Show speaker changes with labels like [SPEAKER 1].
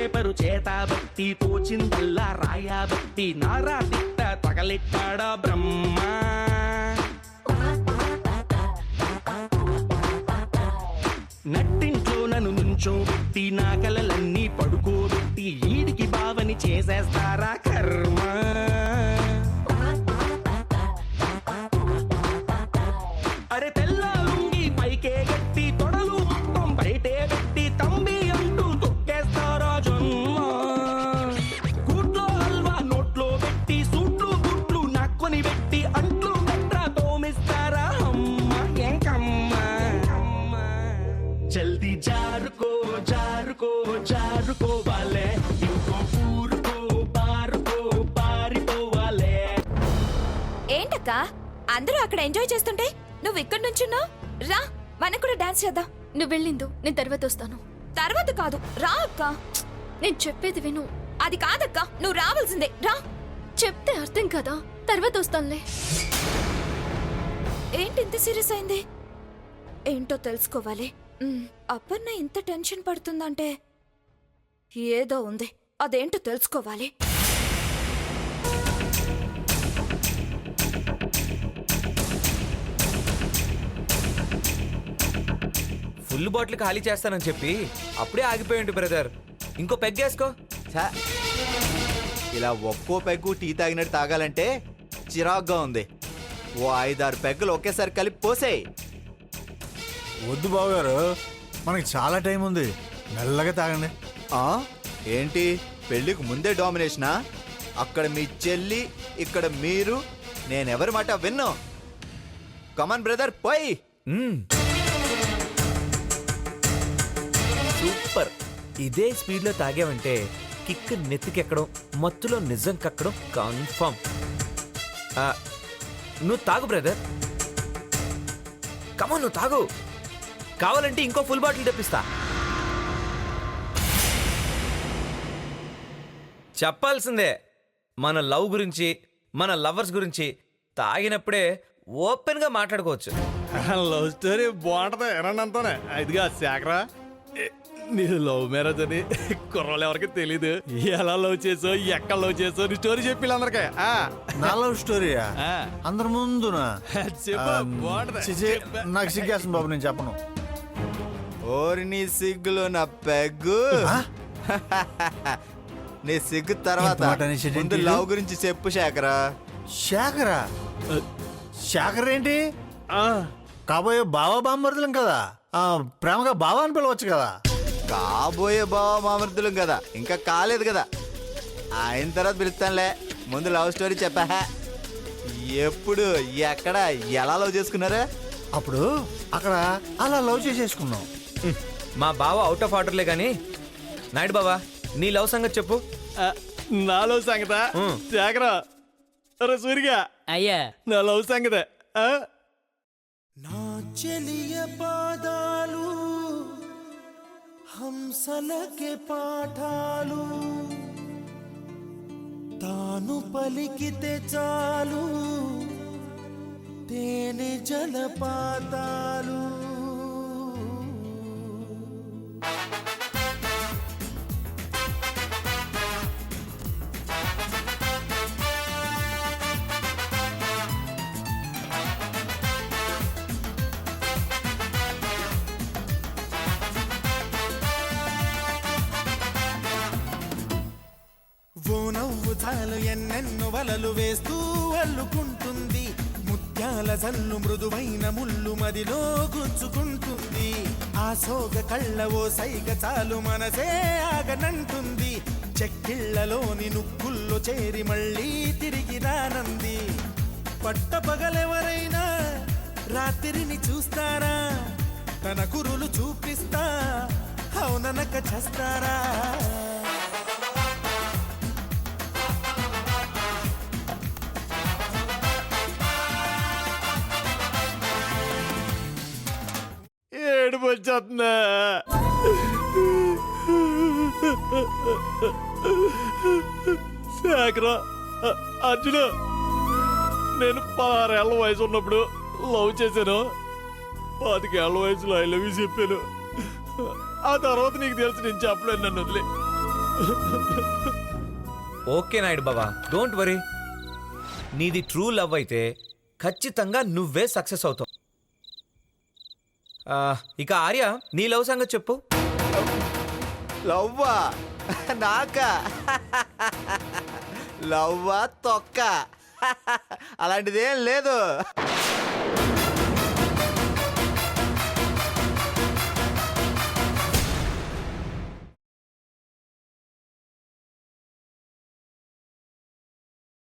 [SPEAKER 1] Paper చేతబట్టి తోచిందల్లా రాయబట్టి నారా తిట్ట తగలెట్టాడా బ్రహ్మ. నట్టింట్లో నన్ను నుంచోబెట్టి నా కలలన్నీ పడుకోబెట్టి ఈడికి బావని చేసేస్తారా కర్మ. అరే తెల్లాలుంగి పైకే గట్టి తొడలు మొత్తం బయటే పెట్టి తంబి అంటూ తొక్కేస్తారా జన్మ. కూట్లో హల్వా నోట్లో పెట్టి సూట్లు గుట్లు నక్కుని పెట్టి అంట్లు గట్రా తోమిస్తారా అమ్మ ఎంకమ్మ. జల్దీ జారుకో జారుకో జారుకోవాలే ఇంకో ఊరుకో పారుకో పారిపోవాలే.
[SPEAKER 2] ఏంటక్క అందరూ అక్కడ ఎంజాయ్ చేస్తుంటే నువ్వు ఇక్కడ నుంచున్నావు? రా మనం కూడా డాన్స్ చేద్దాం.
[SPEAKER 3] నువ్వు వెళ్ళిందు, నేను తర్వాత వస్తాను.
[SPEAKER 2] తర్వాత కాదు రా అక్క.
[SPEAKER 3] నేను చెప్పేది విను.
[SPEAKER 2] అది కాదక్క, నువ్వు రావాల్సిందే. రా.
[SPEAKER 3] చెప్తే అర్థం కదా, తర్వాత వస్తానులే.
[SPEAKER 2] ఏంటి ఇంత సీరియస్ అయింది? ఏంటో తెలుసుకోవాలి. అపర్ణ ఇంత టెన్షన్ పడుతుందంటే ఏదో ఉంది. అదేంటో తెలుసుకోవాలి.
[SPEAKER 4] ఫుల్ బాటిల్ ఖాళీ చేస్తానని చెప్పి అప్పుడే ఆగిపోయింది బ్రదర్. ఇంకో పెగ్గేసుకో.
[SPEAKER 5] ఇలా ఒక్కో పెగ్గు టీ తాగినట్టు తాగాలంటే చిరాగ్గా ఉంది. ఓ 5-6 పెగ్గులు ఒకేసారి కలిపి పోసేయ్.
[SPEAKER 6] వద్దు బావగారు, మనకి చాలా టైం ఉంది, మెల్లగా తాగండి.
[SPEAKER 5] ఏంటి పెళ్లికి ముందే డామినేషనా? అక్కడ మీ చెల్లి, ఇక్కడ మీరు. నేనెవరి మాట విన్ను. కమాన్ బ్రదర్ పోయి.
[SPEAKER 4] సూపర్. ఇదే స్పీడ్లో తాగావంటే కిక్ నెత్తికెక్కడం, మత్తులో నిజం కక్కడం కన్ఫర్మ్. నువ్వు తాగు బ్రదర్, కమా నువ్వు తాగు. కావాలంటే ఇంకో ఫుల్ బాటిల్ తెప్పిస్తా. చెప్పాల్సిందే మన లవ్ గురించి, మన లవర్స్ గురించి తాగినప్పుడే ఓపెన్ గా మాట్లాడుకోవచ్చు.
[SPEAKER 7] లవ్ స్టోరీ బాగుంటది ఏనంతానే. ఇదిగా శేఖరా, నీ లవ్ మ్యారేజ్ అని కుర్రోళ్ళు ఎవరికి తెలీదు. ఎలా లవ్ చేసో, ఎక్కడ లవ్ చేసో నీ స్టోరీ చెప్పి అందరికీ.
[SPEAKER 6] నా లవ్ స్టోరీయా? అందరి ముందునా? నాకు సిగ్గేస్తుంది బాబు, నేను చెప్పను.
[SPEAKER 5] ఓరి నీ సిగ్గులో నా పెగ్గు. నీ సిగ్గు తర్వాత ముందు లవ్ గురించి చెప్పు శేఖరా.
[SPEAKER 6] శేఖరా? శేఖర్ ఏంటి? కాబోయే బావా బామ్మర్దులం కదా, ప్రేమగా బావా అని పిలవచ్చు కదా.
[SPEAKER 5] కాబోయే బావ మామర్దులం కదా, ఇంకా కాలేదు కదా. ఆయన తర్వాత పిలుస్తానులే, ముందు లవ్ స్టోరీ చెప్పా. ఎప్పుడు, ఎక్కడ, ఎలా లవ్ చేసుకున్నారా?
[SPEAKER 6] అప్పుడు అక్కడ అలా లవ్ చేసేసుకున్నాం.
[SPEAKER 4] మా బావ అవుట్ ఆఫ్ ఆర్డర్లే గాని, నాయుడు బావా నీ లవ్ సంగతి చెప్పు.
[SPEAKER 7] నా లవ్ సంగత శేఖరా? అరే సూరిగా
[SPEAKER 8] అయ్యా,
[SPEAKER 7] నా లవ్ సంగతే.
[SPEAKER 9] నా చెలియ పాదాలు హంసలకే పాఠాలు, తాను పలికితే చాలు తేనె జలపాతాలు. ఓ నవ్వు చాలు ఎన్నెన్నో వలలు వేస్తూ అల్లుకుంటుంది. ముత్యాల జల్లు మృదువైన ముళ్ళు మదిలో గుచ్చుకుంటుంది. ఆ సోగ కళ్ళ ఓ సైగ చాలు మనసే ఆగనంటుంది. చెక్కిళ్లలోని నుక్కుల్లో చేరి మళ్ళీ తిరిగి రానంది. పట్టపగలెవరైనా రాత్రిని చూస్తారా? తన కురులు చూపిస్తా అవుననక చేస్తారా?
[SPEAKER 7] ఏడుపు వచ్చేస్తుందా? శేఖరా, అర్జున, నేను 16 ఏళ్ల వయసు ఉన్నప్పుడు లవ్ చేశాను. 25 ఏళ్ల వయసులో ఐ లవ్ యూ చెప్పాను. ఆ తర్వాత నీకు తెలిసి నేను చెప్పలేను, నన్ను వదిలే.
[SPEAKER 4] Okay Naidu Baba, don't worry. నీది ట్రూ లవ్ అయితే ఖచ్చితంగా నువ్వే సక్సెస్ అవుతావు. ఇక ఆర్య, నీ లవ్ సంగతి చెప్పు.
[SPEAKER 5] లవ్వా నాకా? లవ్వా తొక్క అలాంటిదేం లేదు.